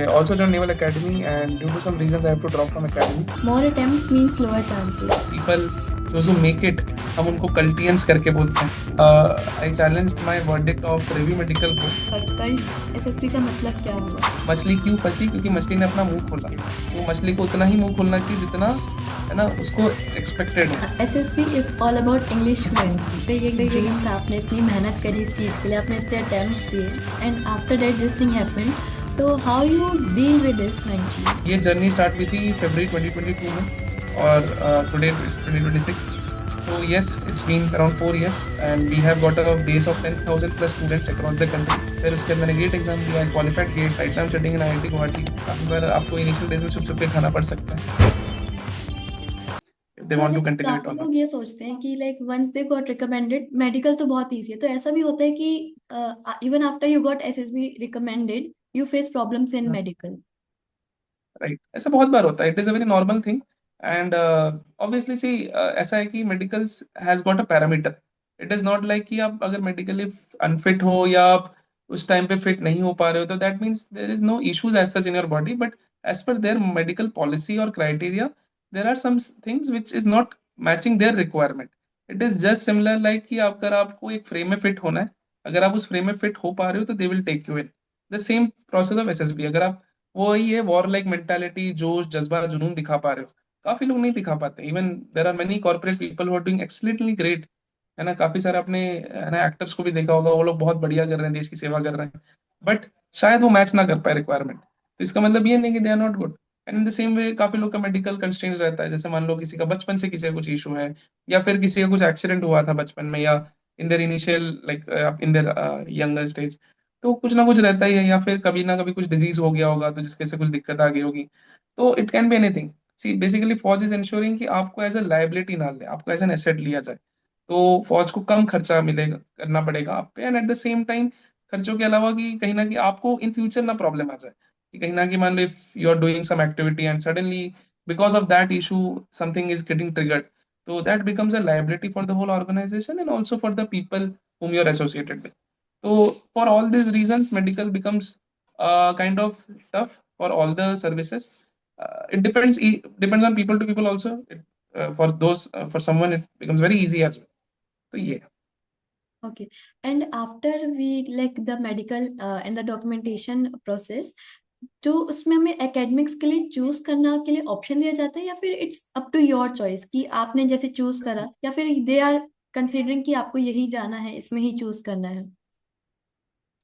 I also joined Naval Academy, and due to some reasons, I have to drop from academy. More attempts means lower chances. People, those who make it, हम उनको कल्टियंस करके बोलते हैं. I challenged my verdict of Review Medical को. Cult SSB का मतलब क्या हुआ? मछली क्यों फंसी? क्योंकि मछली ने अपना मुंह खोला. तो मछली को उतना ही मुंह खोलना चाहिए जितना है ना उसको एक्सपेक्टेड हो. SSB is all about English fluency. तो ये ड्रीम था, आपने इतनी मेहनत करी इस चीज़ के लिए, आपने इतने अटेम्प्ट्स दिए, and after that this thing happened. तो how you deal with this mentally? ये जर्नी स्टार्ट हुई थी फरवरी 2022 में और today 2026. So yes, it's been around 4 years and we have got a base of 10,000 plus students across the country. फिर उसके बाद मैंने गेट एग्जाम दिया, qualified GATE. Right now studying in IIT Guwahati. काफी बार आपको इनिशियल डेज में छुप छुप के खाना पड़ सकता है if they तो want to like continue it काफी or not. लोग ये सोचते हैं कि like once they got recommended medical तो बहुत इजी है, तो ऐसा भी होता है कि even after you got SSB recommended you face problems in medical? Right, ऐसा बहुत बार होता है. It is a very normal thing and obviously see ऐसा है कि medicals has got a parameter. It is not like कि आप अगर मेडिकली अनफिट हो या आप उस टाइम पे फिट नहीं हो पा रहे हो तो that means there is no issues as such in your body. But as पर देयर मेडिकल पॉलिसी और criteria there are some things which is not matching their requirement. It is just similar like कि अगर आपको एक frame में fit होना है, अगर आप उस फ्रेम में फिट हो पा रहे हो तो they will take you in. The same process of SSB. अगर आप वही है वॉर लाइक मेंटालिटी, जोश, जज्बा, जुनून दिखा पा रहे हो. काफी लोग नहीं दिखा पाते. Even there are many corporate people who are doing excellently great. है ना, काफी सारे अपने है ना एक्टर्स को भी देखा होगा, वो लोग बहुत बढ़िया कर रहे हैं, देश की सेवा कर रहे हैं. बट शायद वो मैच ना कर पाए रिक्वायरमेंट. तो इसका मतलब ये नहीं कि they are not good. And in the same way काफी लोग का मेडिकल कंस्ट्रेंट्स रहता है. जैसे मान लो किसी का बचपन से किसी का कुछ इशू है, या फिर किसी का कुछ एक्सीडेंट हुआ था बचपन में, या in their initial like in their younger stage. तो कुछ ना कुछ रहता ही है, या फिर कभी ना कभी कुछ डिजीज हो गया होगा तो जिसके से कुछ दिक्कत आ गई होगी. तो it can be anything. See basically फौज इज इंश्योरिंग कि आपको एज अ लाइबिलिटी ना ले, आपको एज एन एसेट लिया जाए. तो फौज को कम खर्चा मिलेगा, करना पड़ेगा आप पे. And at the same time खर्चों के अलावा कि कहीं ना कहीं आपको इन फ्यूचर ना प्रॉब्लम आ जाए, कि कहीं ना कहीं मान लो if you are doing some activity and suddenly because of that issue something is getting triggered, तो that becomes a liability for the whole organization and also for the people whom you are associated with. So for all these reasons, medical becomes kind of tough for all the services. It depends on people to people also. For those for someone it becomes very easy as well. So yeah. Okay. And after we like the medical and the documentation process, जो उसमें हमें academics के लिए choose करना के लिए option दिया जाता है, या फिर it's up to your choice कि आपने जैसे चूज करा, या फिर दे आर कंसिडरिंग कि आपको यही जाना है, इसमें ही चूज करना है?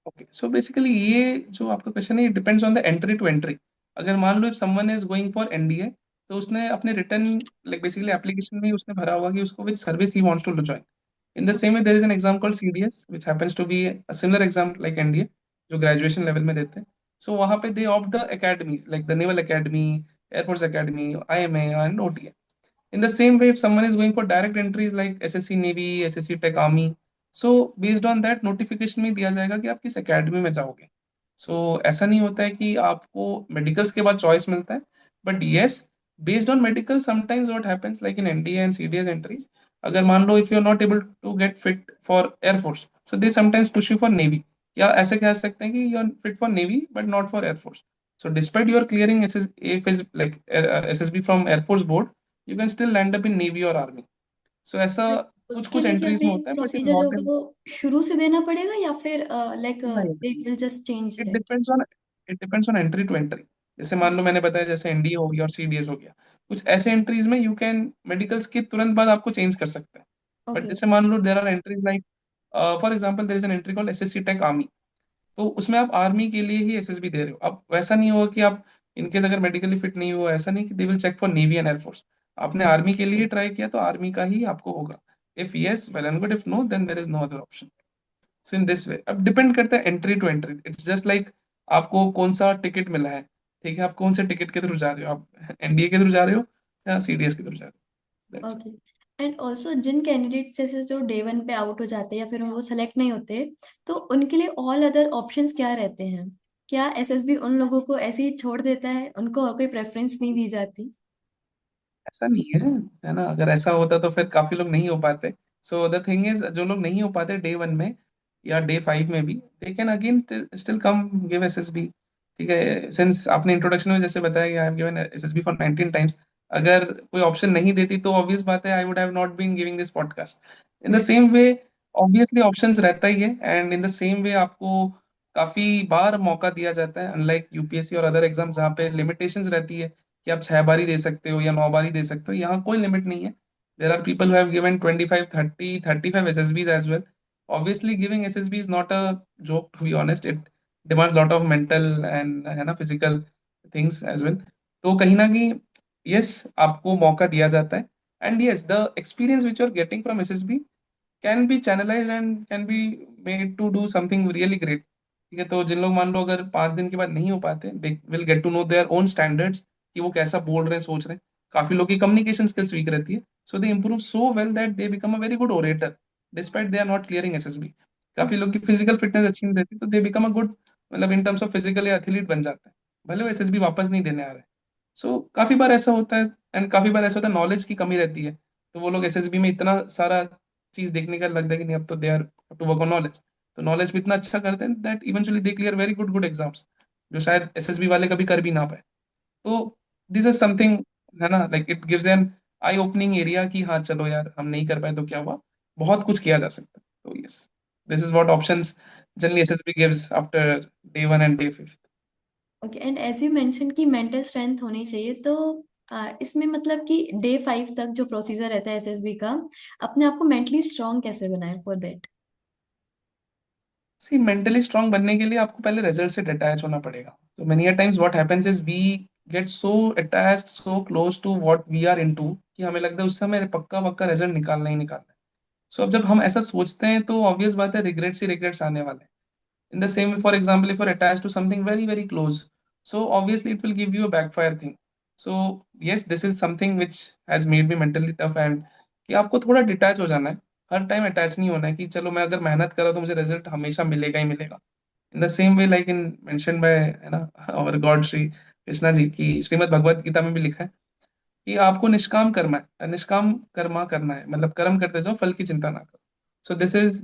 ओके, सो बेसिकली ये जो आपका क्वेश्चन है, ये depends on the entry to entry. अगर मान लो if someone is going for NDA, तो उसने अपने रिटर्न लाइक बेसिकली एप्लीकेशन में ही उसने भरा होगा कि उसको which service he wants to join. In the same way there is an exam called CDS which happens to be a similar exam like NDA, जो ग्रेजुएशन लेवल में देते हैं. सो वहां पे they opt the academies like the naval academy, air force academy, IMA and OTA. In the same way, if someone is going for direct entries like SSC Navy, SSC Tech Army, so based on that notification में दिया जाएगा कि आप किस academy में जाओगे. ऐसा नहीं होता है कि आपको मेडिकल्स के बाद चॉइस मिलता है. But yes, based on medical sometimes what happens like in NDA and CDS entries, अगर मान लो if you are not able to get fit for air force, so they sometimes push you for navy. या ऐसे कह सकते हैं कि you are fit for navy but not for air force. So despite you are clearing AFS like SSB from Air Force Board, you can still land up in Navy or Army. So ऐसा But कुछ उसके कुछ लिए क्या entries में हमें होता है, बट इज प्रोसीजर जो नॉट होगा इन. वो शुरू से देना पड़ेगा, या फिर लाइक नहीं, they will just change it that? Depends on it depends on entry to entry. जैसे मान लो मैंने बताया जैसे एनडीए हो गया और सीडीएस हो गया, कुछ ऐसे एंट्रीज में यू कैन मेडिकल्स के तुरंत बाद आपको चेंज कर सकते हैं. But okay. जैसे मान लो there are entries like for example there is an entry called SSC tech army. तो उसमें आप आर्मी के लिए ही एसएसबी दे रहे हो. अब वैसा नहीं होगा कि आप इनकेस अगर मेडिकली फिट नहीं हुआ, ऐसा नहीं कि they will check for navy and air force. आपने आर्मी के लिए ट्राई किया तो आर्मी का ही आपको होगा. If yes, well and good. If no, then there is no other option. So in this way अब डिपेंड करता है entry to entry. It's just like आपको कौन सा टिकट मिला है. ठीक है, आप कौन से टिकट के थ्रू जा रहे हो, आप एनडीए के थ्रू जा रहे हो या सीडीएस के थ्रू जा रहे हो. That's it. Okay. And also जिन कैंडिडेट्स जैसे जो डे वन पे आउट हो जाते हैं या फिर वो सेलेक्ट नहीं होते, तो उनके लिए ऑल अदर ऑप्शंस क्या रहते हैं? क्या एसएसबी उन लोगों को ऐसे ही छोड़ देता है, उनको और कोई प्रेफरेंस नहीं दी जाती? ऐसा नहीं है ना. अगर ऐसा होता तो फिर काफी लोग नहीं हो पाते. सो द थिंग इज, जो लोग नहीं हो पाते डे वन में या डे 5 में भी, they can again still come give SSB. ठीक है, सिंस आपने इंट्रोडक्शन में जैसे बताया कि I have given SSB for 19 times, अगर कोई ऑप्शन नहीं देती तो ऑब्वियस बात है I would have not been giving this podcast. In the same way obviously options रहता ही है, and in the same way आपको काफी बार मौका दिया जाता है, अनलाइक यूपीएससी और अदर एग्जाम जहाँ पे लिमिटेशंस रहती है कि आप 6 बार ही दे सकते हो या 9 बार ही दे सकते हो, यहाँ कोई लिमिट नहीं है। There are people who have given 25, 30, 35 SSBs as well. Obviously giving SSB is not a joke, to be honest. It demands lot of mental and है ना फिजिकल थिंग्स एज वेल। तो कहीं ना कहीं यस, आपको मौका दिया जाता है, and yes the experience which you are getting from SSB can be channelise and can be made to do something really great. ठीक है, तो जिन लोग मान लो अगर 5 दिन के बाद नहीं हो पाते, they will get to know their own standards कि वो कैसा बोल रहे हैं, सोच रहे हैं। काफी लोग की कम्युनिकेशन स्किल्स वीक रहती है, सो दे improve so well that they become a very good orator despite they are not clearing SSB। काफी लोग की फिजिकल फिटनेस अच्छी नहीं रहती, तो दे बिकम अ गुड, मतलब इन टर्म्स ऑफ फिजिकल या एथलीट बन जाते हैं, भले वो एसएसबी वापस नहीं देने आ रहे। सो काफी बार ऐसा होता है, एंड काफी बार ऐसा होता है नॉलेज की कमी रहती है, तो वो लोग एसएसबी में इतना सारा चीज देखने का लगता है कि नहीं अब तो they are to work on knowledge, तो नॉलेज भी इतना अच्छा करते हैं that eventually they clear very good good exams, जो शायद एसएसबी वाले कभी कर भी ना पाए। तो दिस इज समथिंग, है ना, like it gives an I opening area कि हाँ चलो यार हम नहीं कर पाए तो क्या हुआ, बहुत कुछ किया जा सकता है। तो yes, this is what options generally SSB gives after day 1 and day 5। Okay, and as you mention कि मेंटल स्ट्रेंथ होनी चाहिए, तो इसमें मतलब कि डे 5 तक जो प्रोसीजर रहता है एसएसबी का, अपने आप को मेंटली स्ट्रांग कैसे बनाए for that? See mentally strong बनने के लिए आपको पहले रिजल्ट से डिटैच होना पड़ेगा। तो many times what happens is we get so attached so close to what we are into कि हमें लगता है उस समय पक्का पक्का रिजल्ट निकालना ही निकालना है। सो अब जब हम ऐसा सोचते हैं तो ऑब्वियस बात है रिग्रेट्स ही रिग्रेट्स आने वाले हैं। In the same way, for example, if you're attached to something very, very close, so obviously it will give you a backfire thing. So yes, this is something which has made me mentally tough, and कि आपको थोड़ा detach हो जाना है। हर time attach नहीं होना है कि चलो मैं अगर मेहनत करा तो मुझे रिजल्ट हमेशा मिलेगा ही मिलेगा। इन the same way like in mention by, है ना, और गॉड श्री कृष्णा जी की श्रीमद् भगवत गीता में भी लिखा है कि आपको निष्काम कर्म है, निष्काम कर्मा करना है, मतलब कर्म करते जाओ, फल की चिंता ना करो। So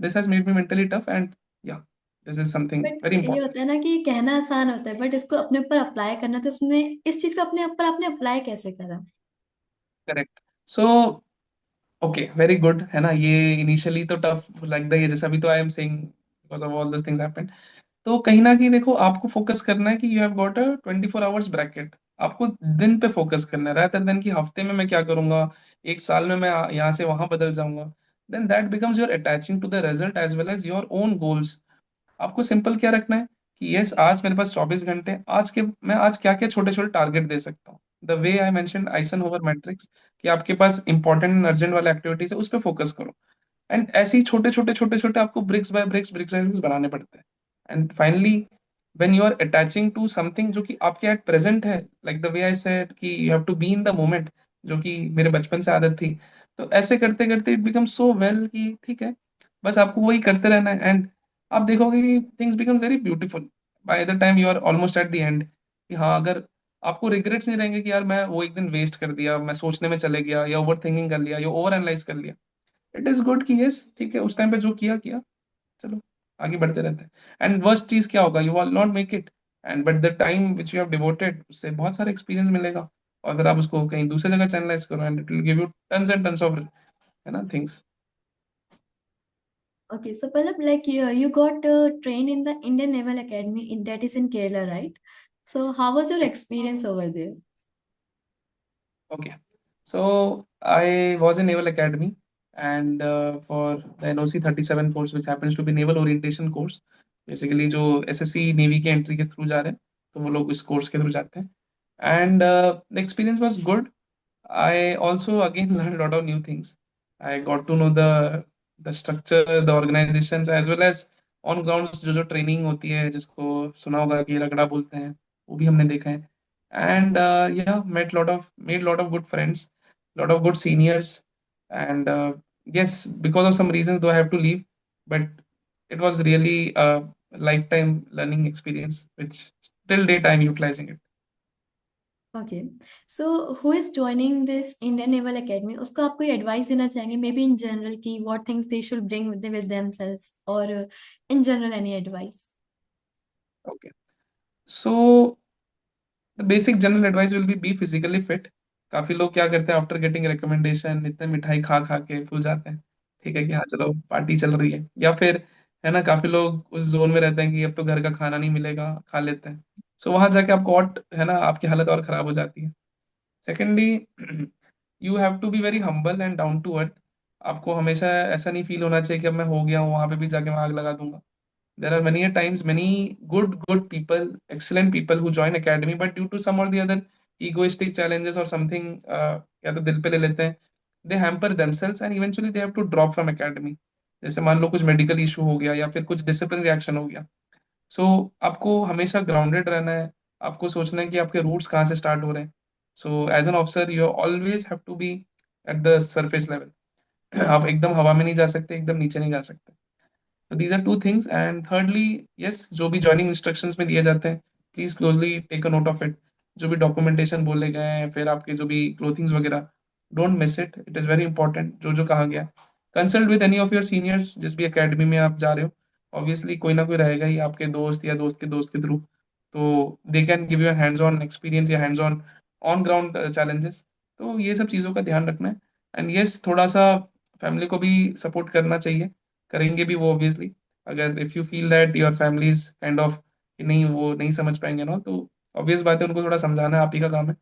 this has made me mentally tough, and yeah this is something but very ये इंपॉर्टेंट। होता है ना कि कहना आसान होता है, बट इसको अपने ऊपर अप्लाई करना, तो उसमें इस चीज को अपने ऊपर आपने अप्लाई कैसे करा? Correct. So okay, very good, है ना, ये इनिशियली तो टफ लगता ही है, जैसा अभी तो I am saying because of all this things happened. तो कहीं ना कहीं देखो आपको फोकस करना है कि you have got a 24 hours bracket. आपको दिन पे फोकस करना है rather देन कि हफ्ते में मैं क्या करूंगा, एक साल में मैं यहाँ से वहां बदल जाऊंगा। Then that becomes your attaching to the result as well as your own goals. आपको सिंपल क्या रखना है कि यस आज मेरे पास 24 घंटे, आज के मैं आज क्या क्या छोटे छोटे टारगेट दे सकता हूँ। द वे आई मेंशन आइसन होवर मैट्रिक्स, कि आपके पास इंपॉर्टेंट एंड अर्जेंट वाले एक्टिविटीज है उस पर फोकस करो, एंड ऐसे ही छोटे छोटे छोटे छोटे आपको bricks by bricks bricks by bricks बनाने पड़ते हैं। And finally when you are attaching to something जो कि आपके एट प्रेजेंट है, like the way I said कि you have to be in the moment, जो कि मेरे बचपन से आदत थी। तो ऐसे करते करते इट बिकम सो वेल कि ठीक है, बस आपको वही करते रहना है, एंड आप देखोगे कि things become very beautiful by the time you are almost at the end. कि हाँ, अगर आपको रिग्रेट्स नहीं रहेंगे कि यार मैं वो एक दिन वेस्ट कर दिया, मैं सोचने में चले गया या ओवर थिंकिंग कर लिया या ओवर एनालाइज कर लिया। इट इज गुड कि यस ठीक है, उस टाइम पे जो किया किया, चलो आगे बढ़ते रहते हैं। एंड वर्स्ट चीज क्या होगा, you will not make it, and but the time which you have devoted उससे बहुत सारा एक्सपीरियंस मिलेगा। और अगर आप उसको कहीं दूसरी जगह चैनलाइज करो, and it will give you tons and tons of, है ना, things. Okay, so Pallab, like you got trained in the Indian Naval Academy in that is in Kerala, right? So how was your experience over there? Okay. So I was in Naval Academy, and for the NOC 37 course, which happens to be Naval Orientation course, basically जो SSC navy के entry के through जा रहे हैं, तो वो लोग इस कोर्स के थ्रू जाते हैं। And the experience was good. I also again learned a lot of new things. I got to know the structure, the organizations, as well as on ground जो जो ट्रेनिंग होती है, जिसको सुना होगा कि रगड़ा बोलते हैं, वो भी हमने देखा है। And yeah, made lot of good friends, lot of good seniors, and yes, because of some reasons though I have to leave, but it was really a lifetime learning experience, which till date I'm utilizing it. Okay, so who is joining this Indian Naval Academy? उसको आप कोई advice देना चाहेंगे? Maybe in general कि what things they should bring with themselves, or in general any advice? Okay. So the basic general advice will be physically fit. काफी लोग क्या करते हैं, आफ्टर गेटिंग रिकमेंडेशन इतने मिठाई खा खा के फूल जाते हैं। ठीक है कि हाँ चलो पार्टी चल रही है, या फिर है ना, काफी लोग उस जोन में रहते हैं कि अब तो घर का खाना नहीं मिलेगा, खा लेते हैं। सो वहां जाके आपको और है ना, आपकी हालत और खराब हो जाती है। Secondly, you have to be very humble and down to earth. आपको हमेशा ऐसा नहीं फील होना चाहिए कि अब मैं हो गया हूँ, वहां पे भी जाके मैं आग लगा दूंगा। There are many a times many good people, excellent people who join academy, but due to some or the other egoistic challenges or something, या तो दिल पे ले लेते हैं, they hamper themselves and eventually they have to drop from academy। जैसे मान लो कुछ मेडिकल इशू हो गया या फिर कुछ डिसिप्लिन रिएक्शन हो गया। सो आपको हमेशा ग्राउंडेड रहना है। आपको सोचना है कि आपके रूट्स कहाँ से स्टार्ट हो रहे हैं। So as an officer you always have to be at the surface level. आप एकदम हवा में नहीं जा सकते, एकदम नीचे नहीं जा सकते। तो these are two things. And thirdly, yes, जो भी ज्वाइनिंग इंस्ट्रक्शंस में दिए जाते हैं, please closely take a note of it. जो भी डॉक्यूमेंटेशन बोले गए हैं, फिर आपके जो भी क्लोथिंग्स वगैरह, don't miss it, it is very important जो जो कहा गया। Consult with any of your seniors जिस भी एकेडमी में आप जा रहे हो। ऑब्वियसली कोई ना कोई रहेगा ही आपके दोस्त या दोस्त के थ्रू, तो they can give you hands on experience या हैंड्स ऑन ग्राउंड चैलेंजेस। तो ये सब चीज़ों का ध्यान रखना है। एंड यस, थोड़ा सा फैमिली को भी सपोर्ट करना चाहिए, करेंगे भी वो ऑब्वियसली। अगर if you feel that your family is kind of कि नहीं वो नहीं समझ पाएंगे ना, तो ऑब्वियस बात है, उनको थोड़ा समझाना आप ही का काम है।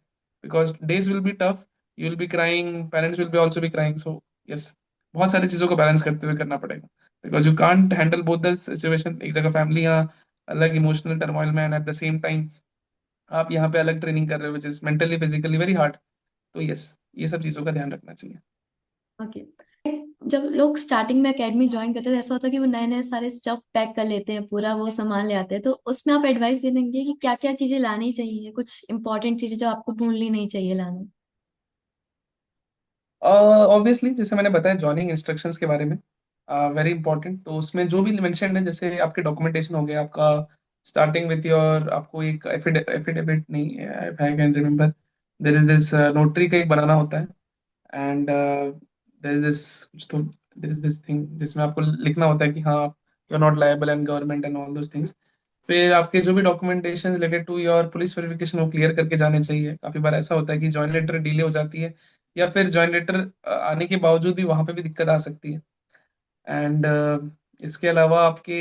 Because days will be tough, you will be crying, parents will be also be crying. So yes, बहुत सारी चीज़ों को बैलेंस करते हुए करना पड़ेगा। Because you can't handle both the situation. एक जगह फैमिली यहाँ अलग इमोशनल टर्मोइल में, and at the same time आप यहाँ पे अलग ट्रेनिंग कर रहे हो which is mentally physically very hard. तो यस, ये सब चीज़ों का ध्यान रखना चाहिए। ओके। जब लोग स्टार्टिंग में एकेडमी ज्वाइन करते हैं तो ऐसा होता है कि वो नए नए सारे स्टफ पैक कर लेते हैं, पूरा वो सामान ले आते हैं, तो उसमें आप एडवाइस दे देंगे कि क्या क्या चीजें लानी चाहिए, कुछ इंपॉर्टेंट चीजें जो आपको भूलनी नहीं चाहिए लाना। ऑब्वियसली जैसे मैंने बताया जॉइनिंग इंस्ट्रक्शंस के बारे में, वेरी इंपॉर्टेंट। तो उसमें जो भी मेंशन है, जैसे आपके डॉक्यूमेंटेशन हो गया आपका, स्टार्टिंग विथ योर, आपको एक एफिडेविट नहीं, I can remember, there is this notary का एक बनाना होता है। एंड देयर इज दिस कुछ तो, देयर इज दिस थिंग जिसमें आपको लिखना होता है कि हाँ you are not liable and government and all those things. फिर आपके जो भी documentation related to your police verification वो क्लियर करके जाने चाहिए। काफी बार ऐसा होता है कि जॉइन लेटर डिले हो जाती है, या फिर जॉइन लेटर आने के बावजूद भी वहां पे भी दिक्कत आ सकती है। एंड इसके अलावा आपके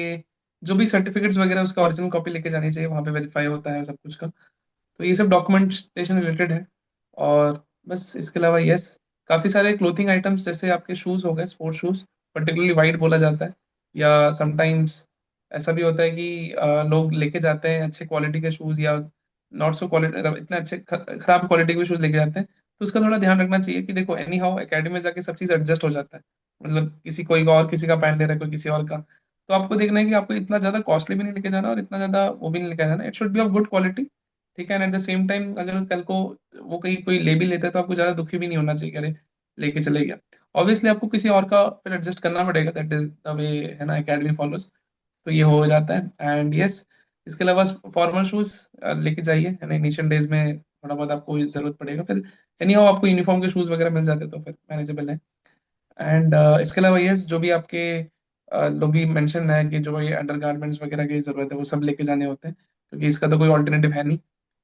जो भी सर्टिफिकेट्स वगैरह उसका ओरिजिनल कॉपी लेके जानी चाहिए, वहां पे वेरीफाई होता है सब कुछ का। तो ये सब डॉक्यूमेंटेशन रिलेटेड है। और बस इसके अलावा यस, काफ़ी सारे क्लोथिंग आइटम्स जैसे आपके शूज़ हो गए, स्पोर्ट्स शूज़, पर्टिकुलरली वाइट बोला जाता है। या समटाइम्स ऐसा भी होता है कि लोग लेके जाते हैं अच्छे क्वालिटी के शूज़, या नॉट सो क्वालिटी, मतलब इतने अच्छे खराब क्वालिटी के शूज़ लेके जाते हैं। तो उसका थोड़ा ध्यान रखना चाहिए कि देखो एनी हाउ एकेडमी में जाके सब चीज़ एडजस्ट हो जाता है। मतलब किसी कोई और किसी का पहन ले रहा है, कोई किसी और का। तो आपको देखना है कि आपको इतना ज़्यादा कॉस्टली भी नहीं लेके जाना और इतना ज़्यादा वो भी नहीं लेके जाना, it should be of good quality. ठीक है, and at the same time अगर कल को वो कहीं कोई ले भी लेता है तो आपको ज्यादा दुखी भी नहीं होना चाहिए, अरे लेके चले गया। ऑब्वियसली आपको किसी और का फिर एडजस्ट करना पड़ेगा, दैट इज द वे, है ना, एकेडमी फॉलोज। तो ये हो जाता है। एंड यस, इसके अलावा फॉर्मल शूज लेके जाइए, है ना, इनिशियल डेज में थोड़ा बहुत आपको जरूरत पड़ेगा, फिर एनी हाउ आपको यूनिफॉर्म के शूज वगैरह मिल जाते हैं तो फिर मैनेजेबल है। एंड इसके अलावा यस, जो भी आपके लोग भी मेंशन है कि जो ये अंडर गारमेंट्स वगैरह की जरूरत है वो सब लेके जाने होते हैं, क्योंकि इसका तो कोई ऑल्टरनेटिव है नहीं।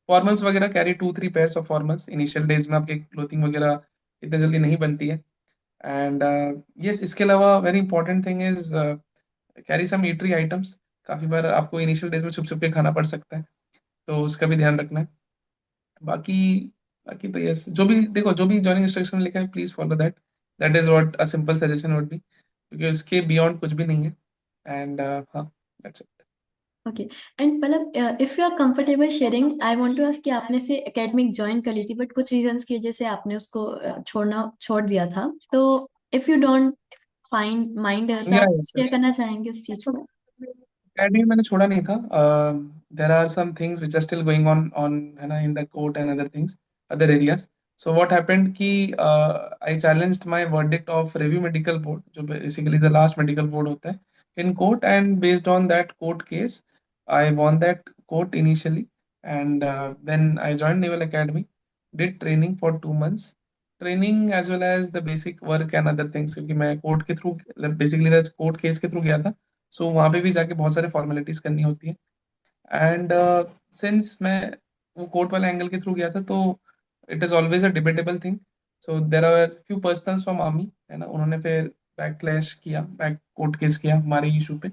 फॉर्मल्स वगैरह, carry 2-3 pairs of formals. Initial days में आपकी क्लोथिंग वगैरह इतने जल्दी नहीं बनती है। एंड यस, इसके अलावा very important thing is carry some eatery items. काफ़ी बार आपको इनिशियल डेज में छुप छुप के खाना पड़ सकता है, तो उसका भी ध्यान रखना है। बाकी बाकी तो यस, जो भी देखो, जो भी जॉइनिंग इंस्ट्रक्शन लिखा है please follow that. That is what a simple suggestion would be, क्योंकि उसके बियॉन्ड कुछ भी नहीं है। एंड हाँ, दैट्स इट। ओके। एंड मतलब if you are comfortable sharing, I want to ask कि आपने से एकेडमिक ज्वाइन कर ली थी बट कुछ रीजंस की वजह से आपने उसको छोड़ना छोड़ दिया था, तो if you don't find mind तो या आप यस, शेयर करना चाहेंगे उस चीज को। एकेडमी मैंने छोड़ा नहीं था। There are some things which are still going on, है ना, in the court and other things, other areas. So what happened कि I challenged my verdict of review medical board, जो basically the last medical board होता है, in court. And based on that court case I won that court initially। And then I joined Naval Academy, did training for 2 months, training as well as the basic work and other things, क्योंकि मैं court के through, basically court case के through गया था। सो वहाँ पे भी जाके बहुत सारे फॉर्मेलिटीज करनी होती है। एंड सिंस मैं वो कोर्ट वाले एंगल के थ्रू गया था, तो it is always a debatable thing. So there are few personals from army, है ना, उन्होंने फिर बैकलैश किया, बैक कोर्ट केस किया हमारे इशू पे.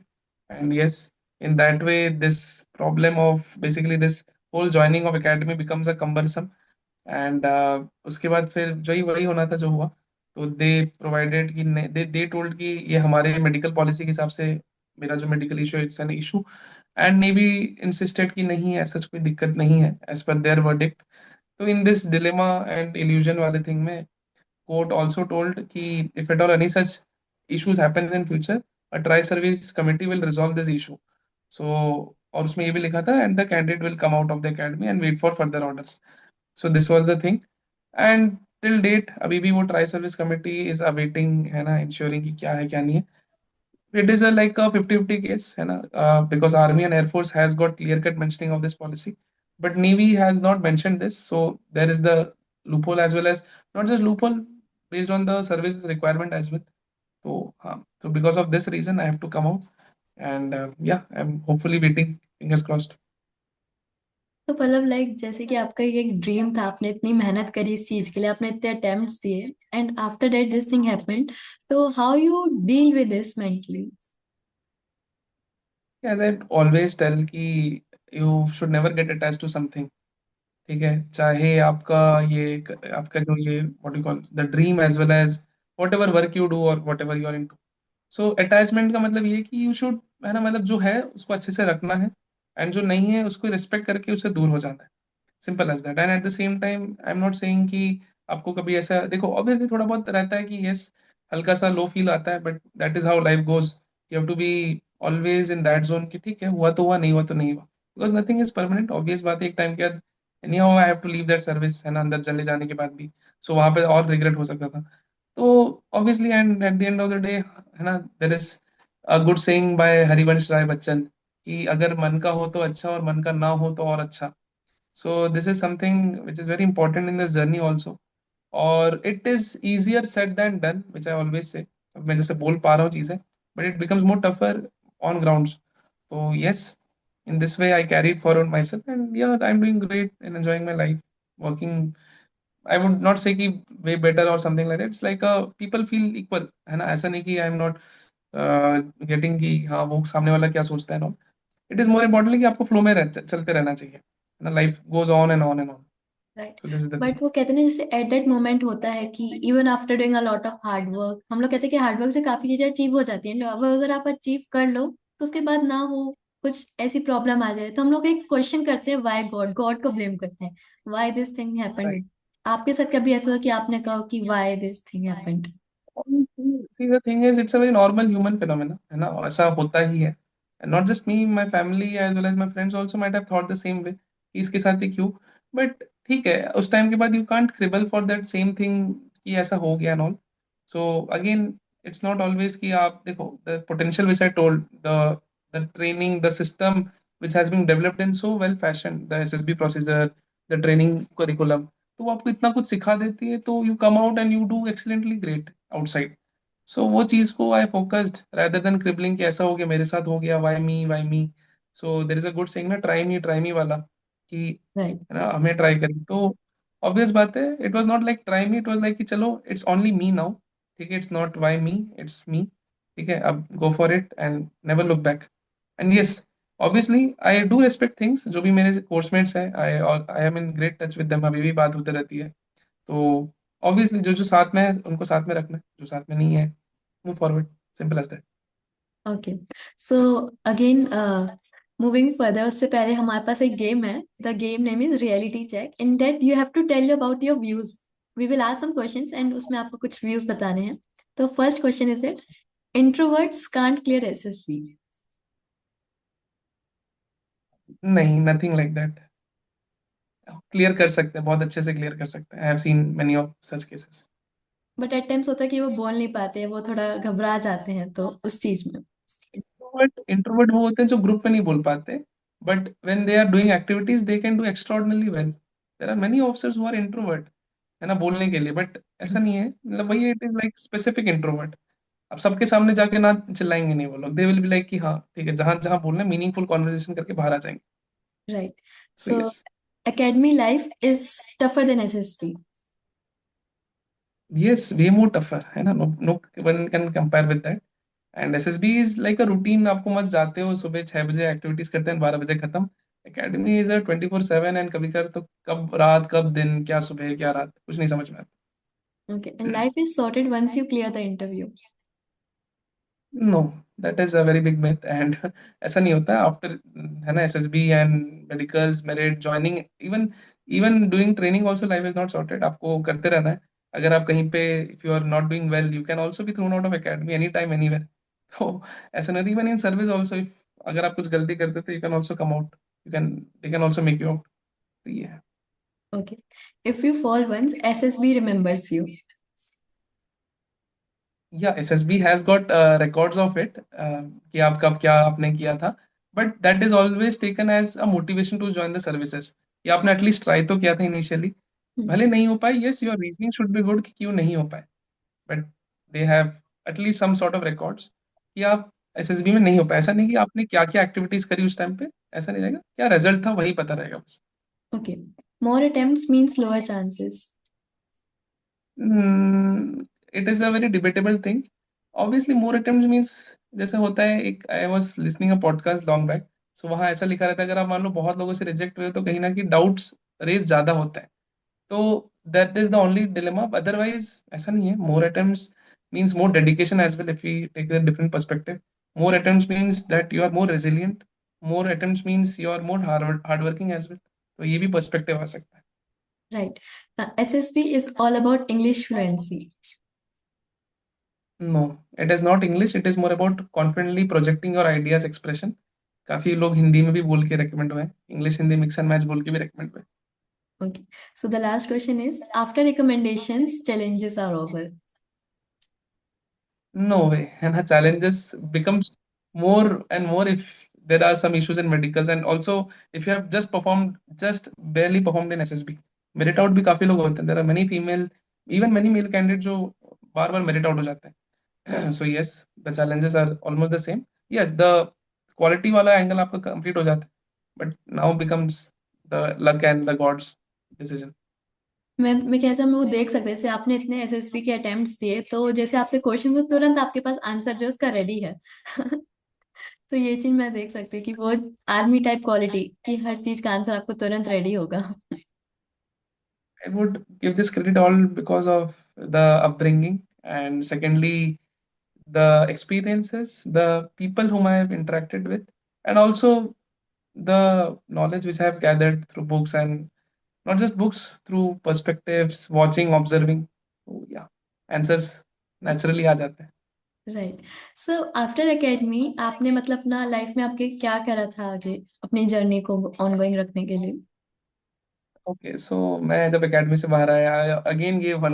And yes, in that way this problem of basically this whole joining of academy becomes a cumbersome. And उसके बाद फिर जो ही वही होना था जो हुआ. तो दे प्रोवाइडेड कि दे टोल्ड कि ये हमारे मेडिकल पॉलिसी के हिसाब से मेरा जो मेडिकल इशू है it's an issue. And navy insisted कि नहीं, ऐसा कोई दिक्कत नहीं है एज पर देयर वर्डिक्ट. तो in this dilemma and illusion वाले थिंग में, कोर्ट ऑल्सो टोल्ड कि if at all any such issues happens in future, a tri service committee will resolve this issue. So और उसमें ये भी लिखा था, and the candidate will come out of the academy and wait for further orders. So this was the thing. And till date अभी भी वो tri service committee is awaiting, है ना, इंश्योरिंग कि क्या है क्या नहीं है. It is a like a 50-50 case, है ना, because Army and Air Force has got clear-cut mentioning of this policy, but Navy has not mentioned this. So there is the loophole, as well as not just loophole, based on the service requirement as well. So because of this reason, I have to come out, and yeah, I'm hopefully waiting. Fingers crossed. तो मतलब like जैसे कि आपका ये एक dream था, आपने इतनी मेहनत करी इस चीज के लिए, आपने इतने अटेम्प्ट्स दिए, and after that this thing happened, तो how you deal with this mentally? As I always tell कि you should never get attached to something. ठीक है, चाहे आपका ये आपका जो ये what you call the dream as well as whatever work you do और whatever you are into. So attachment का मतलब ये है कि यू शुड, है ना, मतलब जो है उसको अच्छे से रखना है, एंड जो नहीं है उसको रिस्पेक्ट करके उससे दूर हो जाना है. Simple as that. And at the same time I am not saying कि आपको कभी ऐसा देखो, ऑब्वियसली थोड़ा बहुत रहता है कि यस, हल्का सा लो फील आता है, but that is how life goes. You have to be always in that zone कि ठीक है, हुआ तो हुआ, नहीं हुआ तो नहीं हुआ. Because nothing is permanent. Obvious बात है, एक टाइम के बाद anyhow I have to leave that service, है ना, अंदर चले जाने के बाद भी. सो वहां पे और रिग्रेट हो सकता था. तो obviously and at the end of the day, है ना, there is a good saying by Harivansh Rai Bachchan कि अगर मन का हो तो अच्छा, और मन का ना हो तो और अच्छा. So this is something which is very important in this journey also. और it is easier said than done, which I always say. अब मैं जैसे बोल पा रहा हूँ चीजें, but it becomes more tougher on grounds. So yes, in this way I carried forward myself, and yeah, I'm doing great and enjoying my life. Working, I would not say कि way better or something like that. It's like people feel equal, है ना, ऐसा नहीं कि I'm not getting कि हाँ वो सामने वाला क्या सोचता है ना. इट इज मोर इम्पोर्टेंटली कि आपको फ्लो में रहते चलते रहना चाहिए, ना, life goes on and on and on. Right. So this is the thing. But वो कहते हैं ना, जैसे एट दैट मोमेंट होता है कि even after doing a lot of hard work, हम लोग कहते हैं कि हार्ड वर्क से काफी चीजें अचीव हो जाती हैं, अब अगर आप अचीव कर लो तो उसके बाद ना हो, कुछ ऐसी प्रॉब्लम आ जाए, तो हम लोग एक क्वेश्चन करते हैं, वाई गॉड, गॉड को ब्लेम करते हैं, why this thing happened. Right. आपके साथ कभी ऐसा हुआ कि आपने कहा कि why this thing happened? See, the thing is, it's a very normal human phenomena, है ना, ऐसा होता ही है. Not just me, my family as well as my friends also might have thought the same way कि इसके साथ ही क्यों. But ठीक है, उस टाइम के बाद you can't quibble for that same thing कि ऐसा हो गया and all. So again, it's not always कि आप देखो the potential which I told, the training, the system which has been developed in so well fashion, the SSB procedure, the training curriculum, तो वो आपको इतना कुछ सिखा देती है, तो you come out and you do excellently great outside. So वो चीज को आई फोकस्ड rather देन क्रिबलिंग कि ऐसा हो गया, मेरे साथ हो गया, why me why me. So there is a good saying ना, ट्राई मी वाला, कि राइट। है ना, हमें ट्राई करें. तो ऑब्वियस बात है, it was not like try me, it was like कि चलो इट्स ओनली मी नाउ. ठीक है, it's not why me, it's me. ठीक है, अब go for it and never look back. And yes, obviously I do respect things, जो भी मेरे कोर्समेट्स हैं, I I am in great touch with them, अभी भी बात होती रहती है. तो ऑब्वियसली जो जो साथ में है उनको साथ में रखना है, जो साथ में नहीं है move forward. Simple as that. Okay. So again, moving further, उससे पहले हमारे पास एक गेम है। The game name is reality check, in that you have to tell you about your views. We will ask some questions and उसमें आपको कुछ views बताने हैं। तो first question is it, introverts can't clear SSB? नहीं, nothing like that. Clear कर सकते हैं, बहुत अच्छे से क्लियर कर सकते हैं. I have seen many of such cases. But at times होता है कि वो बोल नहीं पाते, वो थोड़ा घबरा जाते हैं, तो उस चीज में। इंट्रोवर्ट वो होते हैं जो ग्रुप में नहीं बोल पाते, but when they are doing activities they can do extraordinarily well. There are many officers who are introvert, है ना, बोलने के लिए, बट ऐसा नहीं है, मतलब वही, it is like specific introvert. अब सबके सामने जाके ना चिल्लाएंगे नहीं वो लोग, दे विल बी लाइक कि हाँ ठीक है, जहां जहां बोलना है मीनिंगफुल कॉन्वर्सेशन करके बाहर आ जाएंगे. Right. So So yes. academy life is tougher than SSP. Yes, way more tougher है ना, no no one can compare with that. And SSB is like a routine, आपको मस्त जाते हो सुबह 6 बजे एक्टिविटीज करते हैं, 12 बजे खत्म। एकेडमी इज अ 24/7, एंड कभी कर तो कब रात कब दिन, क्या सुबह क्या रात, कुछ नहीं समझ में आता। Okay. And life is sorted once you clear the interview. No, that is a very big myth, and ऐसा नहीं होता आफ्टर, है ना, SSB and medicals merit joining, even even doing training also, life is not sorted, आपको करते रहना है। अगर आप कहीं पे, if you are not doing well, you can also be thrown out of academy any time anywhere. तो ऐसा नहीं, even in service also, if अगर आप कुछ गलती करते तो you can also come out, you can, they can also make you out. तो ये है। Okay. If you fall once, SSB remembers you. या SSB has got records of it, कि आप कब क्या आपने किया था, but that is always taken as a motivation to join the services, कि आपने एटलीस्ट ट्राई तो किया था इनिशियली। Hmm. भले नहीं हो पाए, yes your reasoning should be good कि क्यों नहीं हो पाए, but they have at least some sort of records कि आप एसएसबी में नहीं हो पाए। ऐसा नहीं कि आपने क्या क्या एक्टिविटीज करी उस टाइम पे, ऐसा नहीं रहेगा, क्या रिजल्ट था वही पता रहेगा बस। Okay. More attempts means lower chances. It is a very debatable thing. Obviously more attempt means, जैसे होता है, एक I was listening a podcast long back, so वहाँ ऐसा लिखा रहता है, अगर आप मान लो बहुत लोगों से रिजेक्ट हुए तो कहीं ना कहीं डाउट्स रेज ज्यादा होता है। तो that is the only dilemma, otherwise ऐसा नहीं है। More attempts means more dedication as well, if we take the different perspective. More attempts means that you are more resilient, more attempts means you are more hard working as well. तो ये भी perspective आ सकता है। Right. SSB is all about English fluency. No, it is not English, it is more about confidently projecting your ideas expression. काफी लोग हिंदी में भी बोल के रिकमेंड हुए हैं, English Hindi mix and match बोल के भी रिकमेंड हुए। Okay. So the last question is, after recommendations, challenges are over. No way, है ना, challenges becomes more and more if there are some issues in medicals, and also if you have just barely performed in SSB, merit out भी काफी लोग होते हैं, there are many female, even many male candidates जो बार बार merit out हो जाते हैं। So yes, the challenges are almost the same. Yes, the quality वाला एंगल आपका कंप्लीट हो जाता है, but now becomes the luck and the gods decision. मैं कैसे हम लोग देख सकते हैं, जैसे आपने इतने एसएसबी के अटेम्प्ट्स दिए, तो जैसे आपसे क्वेश्चन तो तुरंत आपके पास आंसर जो है उसका रेडी है। तो ये चीज मैं देख सकती हूँ कि वो आर्मी टाइप क्वालिटी कि हर चीज का आंसर आपको तुरंत रेडी होगा। I would give this credit all because of the upbringing, and secondly, the experiences, the people whom I have interacted with, and also the knowledge which I have gathered through books, and not just books, through perspectives, watching, observing. So yeah, answers naturally आ जाते हैं। Right. So after academy आपने मतलब अपना life में आपके क्या करा था आगे अपनी जर्नी को ऑनगोइंग रखने के लिए? ओके, सो मैं जब एकेडमी से बाहर आया, again gave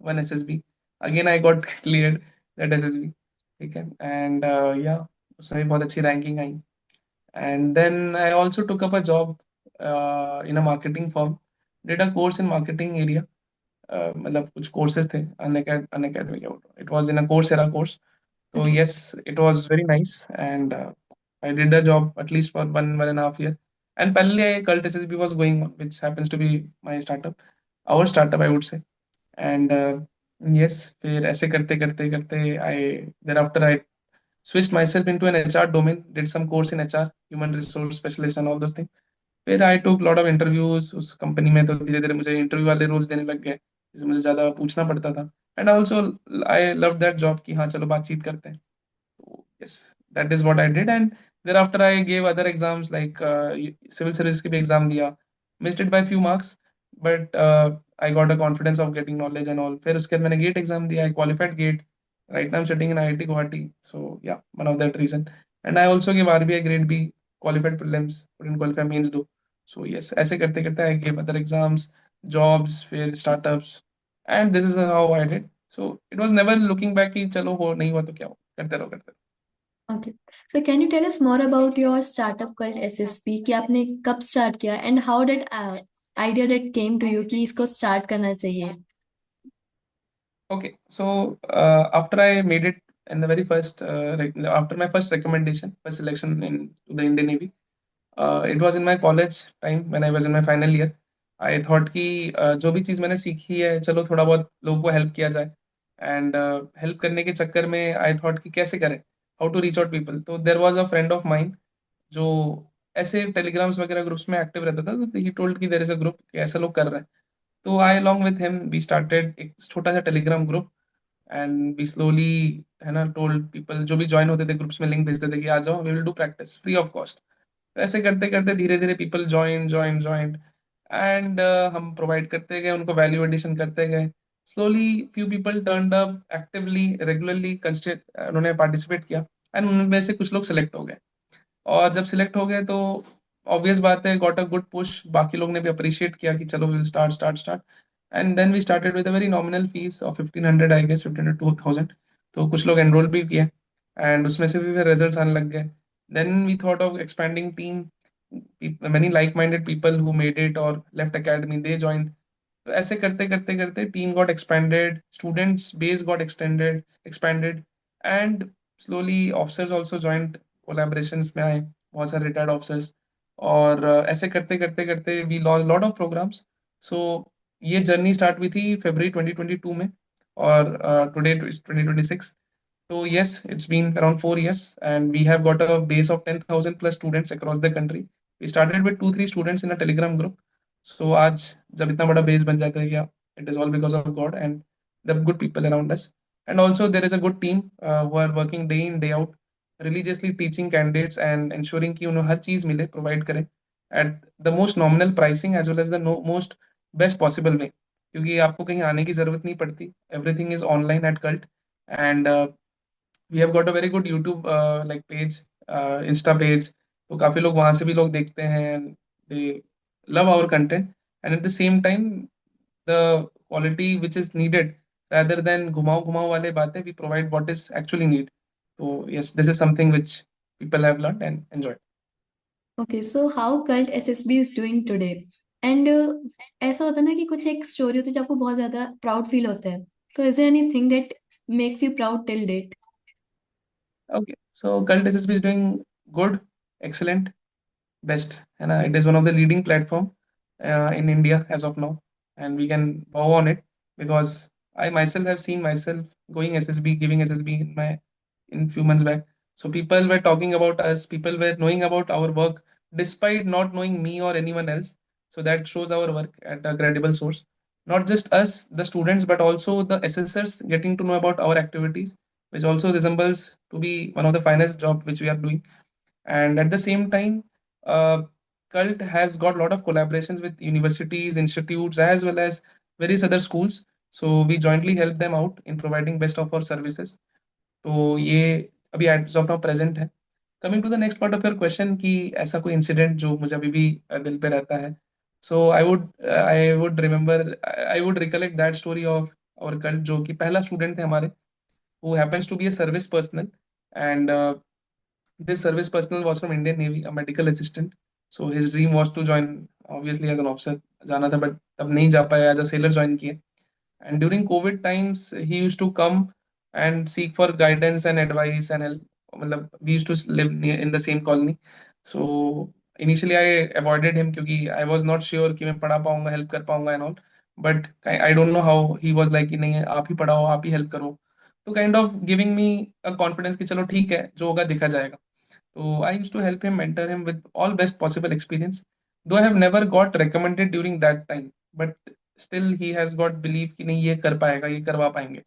one SSB, again I got cleared that SSB, ठीक है, एंड या उसमें भी बहुत अच्छी ranking I. And then I also took up a job in a marketing firm, did a course in marketing area, मतलब कुछ courses थे, unacademy, it was in a Coursera course. So okay. yes, it was very nice, and I did the job at least for 1.5 year. And parallelly, Cult SSB was going on, which happens to be my startup, our startup, I would say. And yes, फिर ऐसे करते करते करते I thereafter I switched myself into an HR domain, did some course in HR, human resource specialist and all those things. फिर आई टुक lot of interviews उस company में, तो धीरे धीरे मुझे इंटरव्यू वाले रोल्स देने लग गए, जिसमें मुझे ज़्यादा पूछना पड़ता था। And also I love that job, कि हाँ चलो बातचीत करते हैं। तो yes, that is what I did, and thereafter I gave other exams like civil service की भी एग्जाम दिया, missed it by few marks, but I got a confidence of getting knowledge and all. फिर उसके बाद मैंने GATE exam दिया, I qualified GATE, right now sitting in IIT Guwahati. So या, one of that reason. And I also give RBI grade B, qualified prelims, couldn't qualify mains though. So yes, ऐसे करते करते I gave other exams, jobs, फिर startups, and this is how I did. So it was never looking back कि चलो हो नहीं हुआ तो क्या हो, करते रहो करते okay. So can you tell us more about your startup Cult SSB कि आपने कब स्टार्ट किया and how did idea that came to you कि इसको स्टार्ट करना चाहिए? रहो। Okay, so after I made it in the very first, after my first recommendation, first selection in to the Indian Navy, it was in my college time when I was in my final year. I thought कि जो भी चीज़ मैंने सीखी है चलो थोड़ा बहुत लोगों को हेल्प किया जाए। एंड हेल्प करने के चक्कर में आई थॉट कि कैसे करें, how to reach out people. तो there was a friend of mine जो ऐसे टेलीग्राम्स वगैरह ग्रुप्स में एक्टिव रहता था, तो ही टोल्ड कि देयर इज अ ग्रुप, ऐसे लोग कर रहे हैं। तो I along with him we started एक छोटा सा Telegram group. And we slowly, है ना, टोल्ड पीपल जो भी ज्वाइन होते थे ग्रुप्स में लिंक भेजते थे कि आ जाओ, we will do practice free of cost. तो ऐसे करते करते धीरे धीरे पीपल ज्वाइन एंड हम प्रोवाइड करते गए उनको, वैल्यू एडिशन करते गए। Slowly few people turned up actively regularly उन्होंने पार्टिसिपेट किया। एंड उनमें से कुछ लोग सिलेक्ट हो गए। और जब सिलेक्ट हो गए तो ऑब्वियस बात है, गॉट अ गुड पुश, बाकी लोग ने भी अप्रिशिएट किया कि चलो will start. And then we started with a very nominal fees of 1500, I guess 1500 to 2000। तो कुछ लोग एनरोल भी किए एंड उसमें से भी फिर रिजल्ट्स आने लग गए। Then we thought of expanding team, many like-minded people who made it or left academy, they joined। तो ऐसे करते करते करते team got expanded, students base got extended expanded. And slowly officers also joint, collaborations में आए बहुत सारे retired officers. और ऐसे करते करते करते we launch lot of programs. So ये जर्नी स्टार्ट हुई थी फरवरी 2022 में, और today 2026। So yes, it's been around 4 years, and we have got a base of 10,000 plus students across the country. We started with 2 3 students in a Telegram group. So आज जब इतना बड़ा base बन जाता है क्या, it is all because of God and the good people around us. And also there is a good team who are working day in day out, religiously teaching candidates and ensuring कि उन्हें हर चीज़ मिले, provide करें at the most nominal pricing as well as the most best possible way, क्योंकि आपको कहीं आने की जरूरत नहीं पड़ती। Everything is online at Cult। And we have got a very good YouTube like page, Insta page. तो काफ़ी लोग वहाँ से भी लोग देखते हैं, they love our content. And at the same time the quality which is needed, rather than घुमाओ घुमाओ वाले बातें, we provide what is actually need। तो yes, this is something which people have learned and enjoyed। Okay, so how cult SSB is doing today? And ऐसा होता है ना कि कुछ एक स्टोरी होती है जो आपको बहुत ज्यादा प्राउड फील होता है, तो is anything that makes you proud till date? Okay, so Cult SSB is doing good, excellent, best, and it is one of the leading platform in India as of now, and we can bow on it because I myself have seen myself going SSB, giving SSB in few months back. So people were talking about us, people were knowing about our work despite not knowing me or anyone else. So that shows our work at a credible source. Not just us, the students, but also the assessors getting to know about our activities, which also resembles to be one of the finest job which we are doing. And at the same time, uh, Cult has got a lot of collaborations with universities, institutes, as well as various other schools. So we jointly help them out in providing best of our services। तो ये अभी as of now present है। Coming to the next part of your question कि ऐसा कोई incident जो मुझे अभी भी दिल पे रहता है। So I would remember, I would recollect that story of our cult, जो कि पहला स्टूडेंट थे हमारे, who happens to be a service personnel. And this service personnel was from Indian Navy, a medical assistant. So his dream was to join, obviously as an officer जाना था, but तब नहीं जा पाया, एज अ सेलर ज्वाइन किए। And during COVID times, he used to come and seek for guidance and advice and help। मतलब we used to live in the same colony। So initially I avoided him क्योंकि I was not sure कि मैं पढ़ा पाऊंगा, help कर पाऊंगा and all। But I don't know how he was like कि नहीं आप ही पढ़ाओ, आप ही हेल्प करो। तो kind of giving me a confidence कि चलो ठीक है, जो होगा देखा जाएगा। So I used to help him, mentor him with all best possible experience. Though I have never got recommended during that time, but still he has got belief कि नहीं ये कर पाएगा, ये करवा पाएंगे।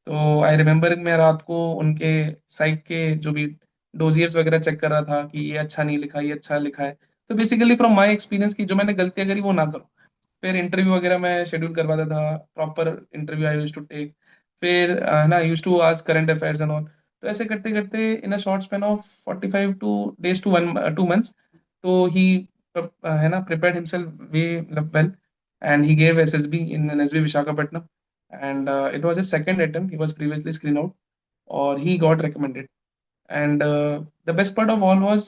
तो आई रिमेम्बर मैं रात को उनके साइट के जो भी डोजियर्स वगैरह चेक कर रहा था कि ये अच्छा नहीं लिखा, ये अच्छा लिखा है। तो बेसिकली फ्रॉम माय एक्सपीरियंस कि जो मैंने गलतियां करी वो ना करो। फिर इंटरव्यू वगैरह मैं शेड्यूल करवाता था, proper interview I use to take. फिर ना use to ask current affairs and all. तो ऐसे करते करते in a short span of 45 to 2 months, तो ही है ना prepared himself very well. And he gave SSB in NSB Visakhapatnam. And it was his second attempt. He was previously screened out, or he got recommended। And the best part of all was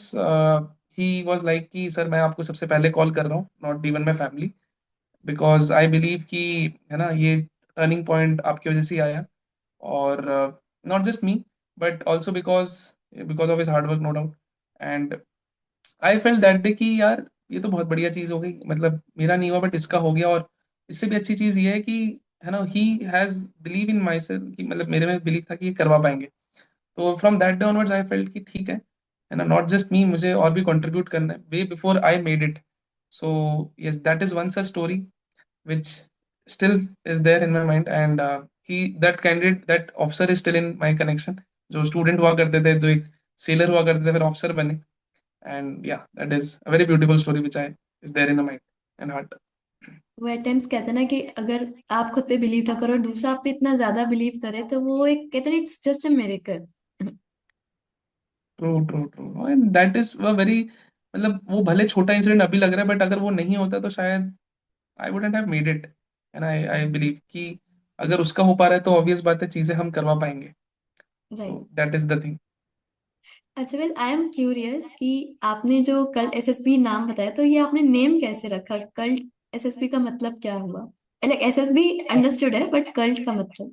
he was like कि sir मैं आपको सबसे पहले call कर रहा हूँ, not even my family, because I believe कि, है ना, ये टर्निंग पॉइंट आपकी वजह से ही आया। और not just me, but also because because of his hard work, no doubt. And I felt that day कि यार ये तो बहुत बढ़िया चीज़ हो गई, मतलब मेरा नहीं हुआ बट इसका हो गया। और इससे भी अच्छी चीज़ ये है कि, है ना, he has believe in my self, कि मतलब मेरे में बिलीव था कि ये करवा पाएंगे। तो from that day onwards I felt कि ठीक है ना, नॉट जस्ट मी, मुझे और भी कंट्रीब्यूट करना है way before I made it. So yes, that is one such story which still is there in my mind, and that candidate, that officer is still in my connection, जो student हुआ करते थे, जो एक seller हुआ करते थे फिर ऑफिसर बने। एंड या that is a very beautiful story which I is there in mind and heart. वो एट टाइम्स कहते हैं ना कि अगर आप खुद पे बिलीव ना करो और दूसरा आप पे इतना ज्यादा बिलीव करे, तो वो एक कहते हैं it's just a miracle. True true true, and that is a very, मतलब वो भले छोटा इंसिडेंट अभी लग रहा है बट अगर वो नहीं होता तो शायद I wouldn't have made it. And I believe कि अगर उसका हो पा रहा है तो ऑब्वियस बात है चीजें हम करवा पाएंगे। Right. So that is the thing. अच्छा, वेल आई एम क्यूरियस कि आपने जो कल्ट एसएसबी नाम बताया, तो ये आपने नेम कैसे रखा? कल्ट एसएसबी का मतलब क्या हुआ? लाइक एसएसबी अंडरस्टूड है, बट कल्ट का मतलब?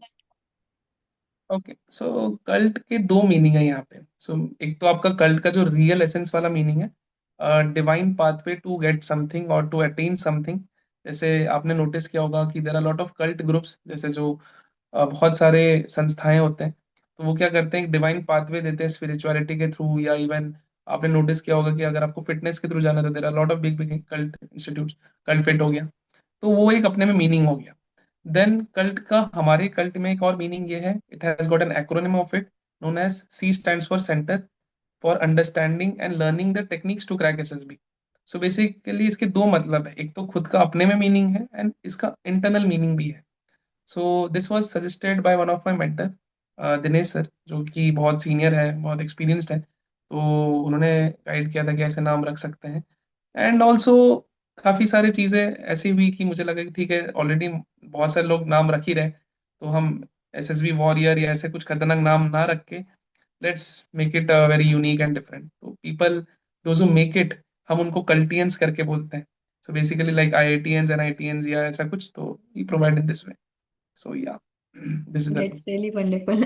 ओके, सो कल्ट के दो मीनिंग है यहाँ पे। सो एक तो आपका कल्ट का जो रियल एसेंस वाला मीनिंग है, divine pathway to get something और टू अटेन समथिंग। जैसे आपने नोटिस किया होगा कि there are lot of Cult groups, जैसे जो बहुत सारे संस्थाएं होते हैं, तो वो क्या करते हैं, एक डिवाइन पाथवे देते हैं स्पिरिचुअलिटी के थ्रू, या इवन आपने नोटिस किया होगा कि अगर आपको फिटनेस के थ्रू जाना है तो there are lot of big big Cult institute, Cult fit हो गया। तो वो एक अपने में मीनिंग हो गया। देन कल्ट का, हमारे कल्ट में एक और मीनिंग ये है, it has got an acronym of it, known as C stands for centre for understanding and learning the techniques to crack SSB. So basically इसके दो मतलब है, एक तो खुद का अपने में मीनिंग है एंड इसका इंटरनल मीनिंग भी है। सो this was suggested by one of my mentor, Dinesh sir, जो कि बहुत सीनियर है, बहुत एक्सपीरियंस्ड है। तो उन्होंने गाइड किया था कि ऐसे नाम रख सकते हैं। एंड ऑल्सो काफ़ी सारी चीज़ें ऐसी हुई कि मुझे लगा कि ठीक है, ऑलरेडी बहुत सारे लोग नाम रख ही रहे, तो हम एसएसबी वॉरियर या ऐसे कुछ खतरनाक नाम ना रख के let's make it very unique and different. तो people those who make it, हम उनको कल्टियंस करके बोलते हैं। So basically like IITians and ITians या ऐसा कुछ, तो we provide in this way. So yeah, this is the that's really wonderful.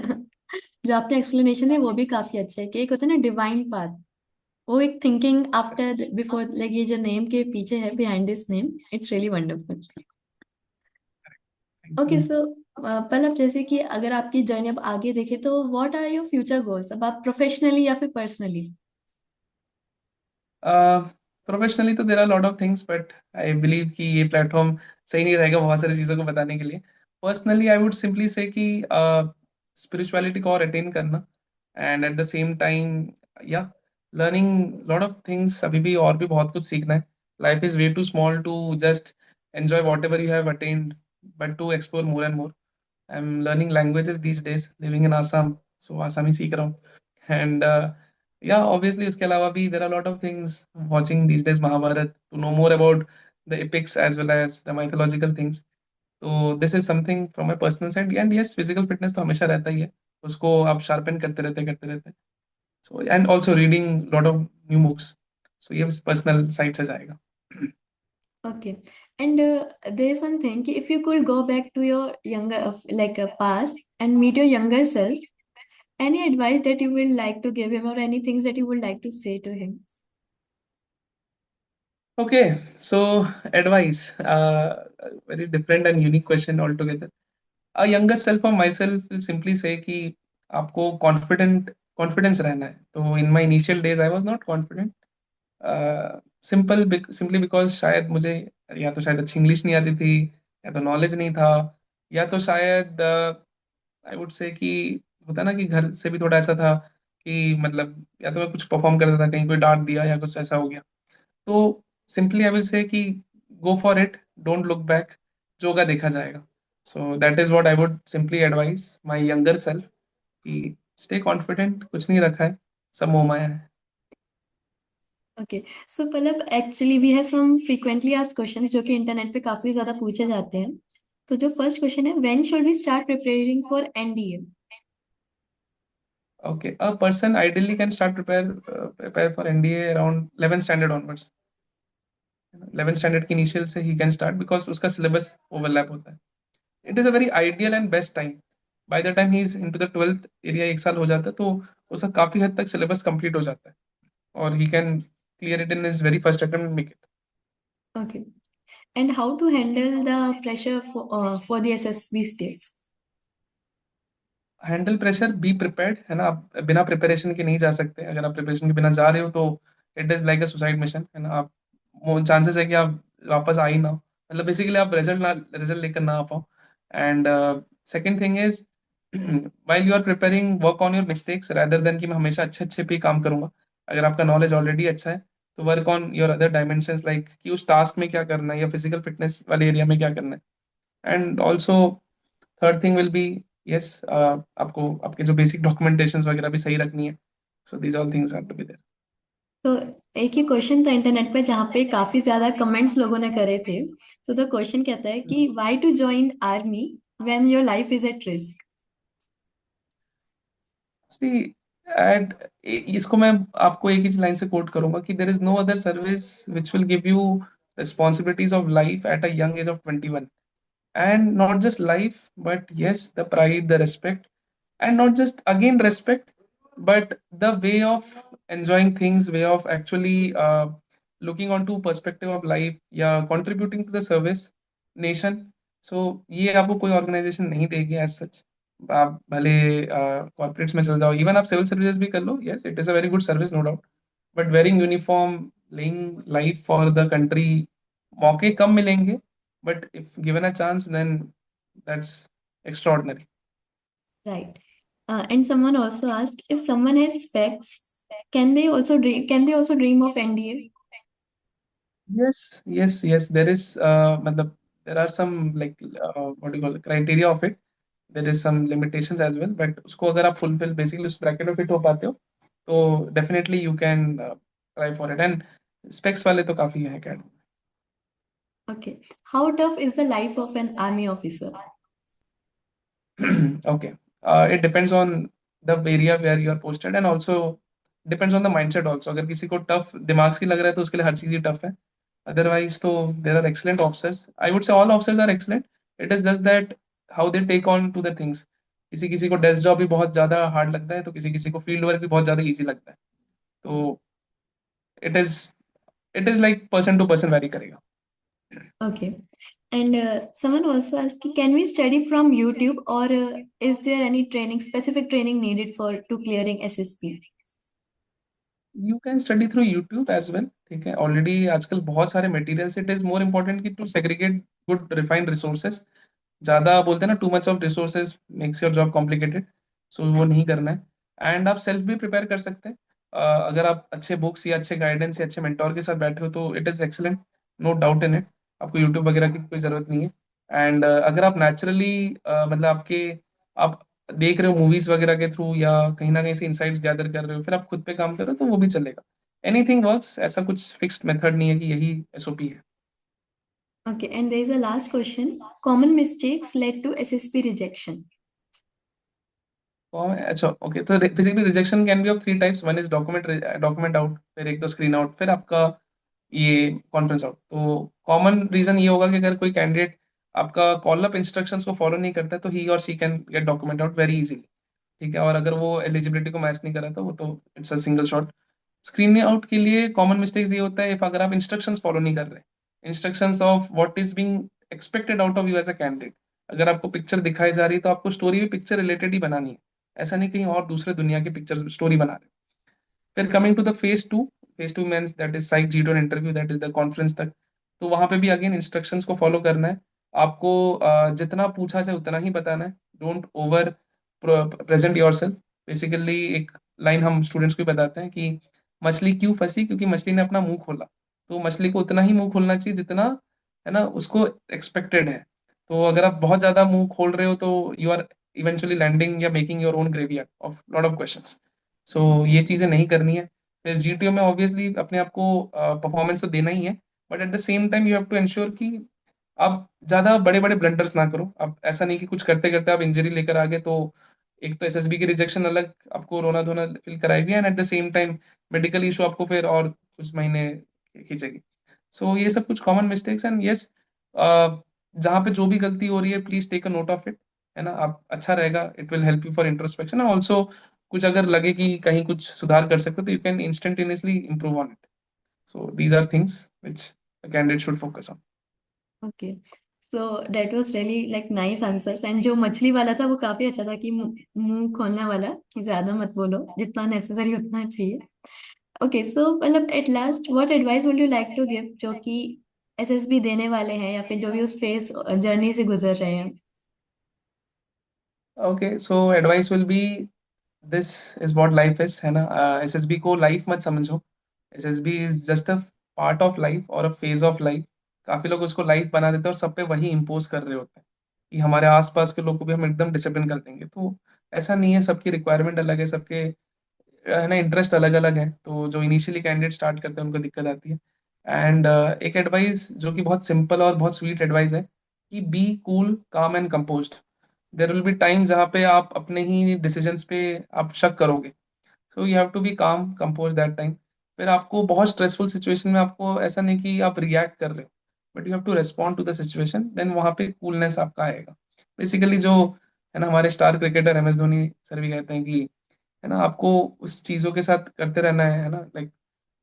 जो आपने एक्सप्लेनेशन है वो भी काफी अच्छा है कि एक होता है ना डिवाइन पाथ, वो एक थिंकिंग आफ्टर बिफोर, लाइक ये जो नेम के पीछे है, behind this name, it's really wonderful. Thing. Okay, so पहले जैसे कि अगर आपकी जर्नी अब आगे देखे, तो what are your future goals, अब आप प्रोफेशनली या फिर पर्सनली? प्रोफेशनली तो there are lot of things but I believe कि ये प्लेटफॉर्म सही नहीं रहेगा बहुत सारी चीज़ों को बताने के लिए। पर्सनली आई वुड सिंपली से कि स्पिरिचुअलिटी को और अटेन करना, and at the same time yeah learning lot of things, अभी भी और भी बहुत कुछ सीखना है। Life is way too small to just enjoy whatever you have attend, but to explore more and more. I am learning languages these days, living in Assam, so Assamese सीख रहा हूँ। एंड या ऑब्वियसली उसके अलावा भी there are lot of things, watching these days Mahabharata to know more about the epics as well as the mythological things. तो this is something from my personal side, and yes physical fitness तो हमेशा रहता ही है, उसको आप sharpen करते रहते। So and also reading lot of new books. So ये पर्सनल साइड से जाएगा। Okay. And there is one thing, कि if you could go back to your younger, like past, and meet your younger self, any advice that you would like to give him, or any things that you would like to say to him? Okay, so advice, very different and unique question altogether. A younger self of myself will simply say कि आपको confidence रहना है। तो in my initial days I was not confident, simply because शायद मुझे, या तो शायद अच्छी इंग्लिश नहीं आती थी, या तो नॉलेज नहीं था, या तो शायद आई वुड से कि होता ना कि घर से भी थोड़ा ऐसा था कि मतलब, या तो मैं कुछ परफॉर्म करता था, कहीं कोई डांट दिया या कुछ ऐसा हो गया। तो सिंपली आई विल से कि गो for it, don't look back, जो होगा देखा जाएगा। So that is what I would simply advice my younger self, कि स्टे कॉन्फिडेंट, कुछ नहीं रखा है, सब मोह माया है। Okay. So मतलब actually we have some frequently asked questions जो कि इंटरनेट पे काफी ज्यादा पूछे जाते हैं। तो जो फर्स्ट क्वेश्चन है, when should we start preparing for NDA? Okay, a person ideally can start prepare for NDA around 11th standard onwards। 11th standard की इनिशियल से ही कैन स्टार्ट, बिकॉज उसका सिलेबस ओवरलैप होता है। It is a very ideal and best time. Bye the time he is into the 12th area, एक साल हो जाता है तो उसका काफ़ी हद तक सिलेबस कंप्लीट हो जाता है, और he can clear it in his very first attempt and make it. Okay. And how to handle the pressure for the SSB states? Handle pressure, be prepared, है ना, आप बिना प्रिपरेशन के नहीं जा सकते। अगर आप प्रिपरेशन के बिना जा रहे हो तो it is like a suicide mission, है ना। आप, वो चांसेस है कि आप वापस आ ही ना हो, मतलब बेसिकली आप रिजल्ट लेकर ना आ पाओ। And second thing is, while you are preparing, work on your mistakes rather than कि मैं हमेशा अच्छे अच्छे पे ही काम करूंगा। अगर आपका नॉलेज ऑलरेडी अच्छा है तो work on your other dimensions, like कि उस टास्क में क्या करना है या फिजिकल फिटनेस वाले एरिया में क्या करना है। And also third thing will be, yes, आपको आपके जो बेसिक डॉक्यूमेंटेशंस वगैरह भी सही रखनी है। So these all things have to be there. तो एक ही क्वेश्चन था इंटरनेट पे जहाँ पे काफी ज्यादा कमेंट्स लोगों ने करे थे। तो द क्वेश्चन कहता है कि why to join army when your life is at risk. See, at, इसको मैं आपको एक ही लाइन से कोट करूंगा कि there is no other service which will give you responsibilities of life at a young age of 21, and not just life, but yes, the pride, the respect, and not just again respect, but the way of enjoying things, way of actually looking onto perspective of life, या contributing to the service nation. So ये आपको कोई organisation नहीं देगी as such. आप भले corporates में चल जाओ, इवन आप सिविल सर्विसेज भी कर लो, yes it is a very good service, no doubt, but wearing uniform, laying life for the country, मौके कम मिलेंगे, but if given a chance, then that's extraordinary. Right. And someone also asked if someone has specs, can they also dream of NDA? Yes, yes, yes. There is, matlab, there are some like what do you call it, criteria of it. There is some limitations as well, but उसको अगर आप fulfill basically उस bracket में fit हो पाते हो, तो definitely you can try for it. And specs वाले तो काफी हैं academy। Okay. How tough is the life of an army officer? Okay. It depends on the area where you are posted, and also depends on the mindset also। अगर किसी को tough दिमाग से लग रहा है तो उसके लिए हर चीज ही टफ है। अदरवाइज तो there are excellent officers, I would say all officers are excellent. It is just that how they take on to the things. किसी किसी को डेस्क जॉब भी बहुत ज्यादा हार्ड लगता है, तो किसी किसी को फील्ड वर्क भी बहुत ज्यादा इजी लगता है। तो it is it is like person to person very करेगा। Okay. And someone also asked, can we study from YouTube or is there any specific training needed for to clearing SSP? You can study through YouTube as well, ठीक है। Already आजकल बहुत सारे materials, it is more important कि to segregate good refined resources. ज़्यादा बोलते हैं ना, too much of resources makes your job complicated. So वो नहीं करना है। एंड आप सेल्फ भी प्रिपेयर कर सकते हैं। अगर आप अच्छे बुक्स या अच्छे गाइडेंस या अच्छे मेंटोर के साथ बैठे हो तो it is excellent, no doubt in it. आपको यूट्यूब वगैरह की कोई ज़रूरत नहीं है। एंड अगर आप नेचुरली, मतलब आप देख रहे हो मूवीज वगैरह के थ्रू या कहीं ना कहीं से इंसाइट्स गैदर कर रहे हो, फिर आप खुद पे काम करो तो वो भी चलेगा। एनीथिंग वर्क्स, ऐसा कुछ फिक्स्ड मेथड नहीं है कि यही एसओपी है। Okay, and there is a last question. Common mistakes led to SSP rejection. अच्छा, ओके, तो basically rejection can be of three types. One is document out, फिर एक तो स्क्रीन आउट, फिर आपका ये कॉन्फ्रेंस आउट। तो कॉमन रीजन ये होगा कि अगर कोई कैंडिडेट आपका कॉल अप इंस्ट्रक्शंस को फॉलो नहीं करता है, तो ही और she can get document out very easily, ठीक है। और अगर वो एलिजिबिलिटी को मैच नहीं कर रहा था, वो तो it's a single shot. Screen out के लिए कॉमन मिस्टेक्स ये होता है, if अगर आप इंस्ट्रक्शंस फॉलो नहीं कर रहे, instructions of what is being expected out of you as a candidate. अगर आपको पिक्चर दिखाई जा रही है तो आपको स्टोरी भी पिक्चर रिलेटेड ही बनानी है, ऐसा नहीं कहीं और दूसरे दुनिया की पिक्चर स्टोरी बना रहे। फिर coming to the phase two means that is psych zero interview, that is the conference तक। तो वहां पे भी अगेन इंस्ट्रक्शंस को फॉलो करना है। आपको जितना पूछा जाए उतना ही बताना है। Don't over present your self. Basically एक लाइन हम स्टूडेंट्स को भी बताते हैं कि मछली क्यों फंसी, क्योंकि मछली ने अपना मुंह खोला। तो मछली को उतना ही मुंह खोलना चाहिए जितना, है ना, उसको एक्सपेक्टेड है। तो अगर आप बहुत ज्यादा मुंह खोल रहे हो तो यू आर इवेंचुअली लैंडिंग या making your own graveyard of lot of questions. So ये चीजें नहीं करनी है। फिर जीटीओ में ऑब्वियसली अपने आप को परफॉर्मेंस तो देना ही है, but at the same time you have to ensure कि आप ज्यादा बड़े बड़े ब्लंडर्स ना करो। अब ऐसा नहीं कि कुछ करते करते आप इंजरी लेकर आ गए, तो एक तो एसएसबी की रिजेक्शन अलग आपको रोना धोना फील कराएगी, and at the same time medical issue आपको फिर और कुछ महीने खींचेगी। सो ये सब कुछ कॉमन मिस्टेक्स एंड यस, जहाँ पे जो भी गलती हो रही है please take a note of it, है ना। आप अच्छा रहेगा, it will help you for introspection, and also कुछ अगर लगे कि कहीं कुछ सुधार कर सकते हो तो you can instantaneously improve on it. So these are things which a candidate should focus on. Okay, so that was really like nice answers. And जो मछली वाला था वो काफी अच्छा था, कि मुंह मुंह खोलने वाला, कि ज्यादा मत बोलो, जितना नेसेसरी उतना चाहिए। ओके, सो मतलब at last what advice would you like to give, जो कि एसएसबी देने वाले हैं या फिर जो भी उस फेस जर्नी से गुजर रहे हैं? Okay, so advice will be this is what life is, है ना? एसएसबी को लाइफ मत समझो। SSB is just a part of life और अ फेज ऑफ लाइफ। काफी लोग उसको लाइफ बना देते हैं और सब पे वही इम्पोज कर रहे होते हैं कि हमारे आसपास के लोग को भी हम एकदम डिसिप्लिन कर देंगे। तो ऐसा नहीं है, सबकी रिक्वायरमेंट अलग है, सबके है ना इंटरेस्ट अलग अलग है। तो जो इनिशियली कैंडिडेट स्टार्ट करते हैं उनको दिक्कत आती है। एंड एक एडवाइस जो कि बहुत सिंपल और बहुत स्वीट एडवाइस है कि be cool calm and composed. There will be time जहाँ पे आप अपने ही डिसीजंस पे आप शक करोगे। So you have to be calm compose that time. फिर आपको बहुत स्ट्रेसफुल सिचुएशन में आपको ऐसा नहीं कि आप रिएक्ट कर रहे हो, but you have to respond to the situation, then वहाँ पे कूलनेस आपका आएगा। बेसिकली जो है ना, हमारे star cricketer M S Dhoni sir भी कहते हैं कि है ना, आपको उस चीज़ों के साथ करते रहना है ना, like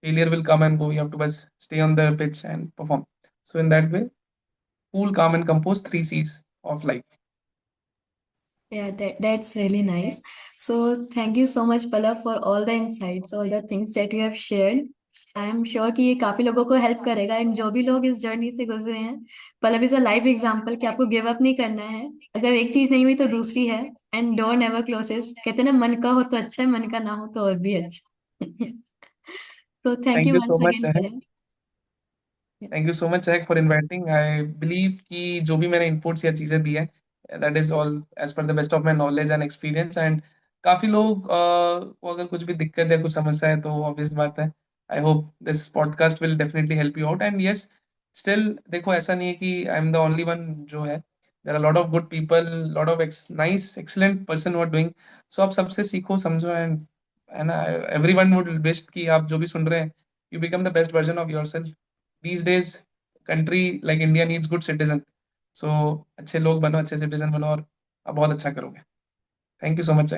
failure will come and go, you have to बस stay on the pitch and perform. So in that way, cool calm and compose, three Cs of life. Yeah, that's really nice. So thank you so much, Palav, for all the insights, all the things that you have shared. I am sure कि ये काफी लोगों को help करेगा। And जो भी लोग इस जर्नी से गुजरे हैं, पलव इज अ लाइफ एग्जाम्पल कि आपको गिव अप नहीं करना है। अगर एक चीज नहीं हुई तो दूसरी है। एंड डोर नेवर क्लोजेस, कहते हैं ना, मन का हो तो अच्छा है, मन का ना हो तो और भी अच्छा। तो thank thank you you so once much. Again, Pallav. Thank you so much चैक फॉर इनवाइटिंग। आई बिलीव कि जो भी मैंने इनपुट्स या चीज़ें दी हैं, that is all as per the best of my knowledge and experience. And काफ़ी लोग को अगर कुछ भी दिक्कत है, कुछ समस्या है, तो ऑब्वियस बात है, I hope this podcast will definitely help you out. And yes, still देखो, ऐसा नहीं है कि I am the only one जो है। There are lot of good people, lot of nice excellent person who are doing. So आप सबसे सीखो, समझो, एंड है ना, एवरी वन वुड विश कि आप जो भी सुन रहे हैं, you become the best version of your self. these days country like India needs good citizen. So अच्छे लोग बनो, अच्छे सिटीजन बनो, और आप बहुत अच्छा करोगे। Thank you so much.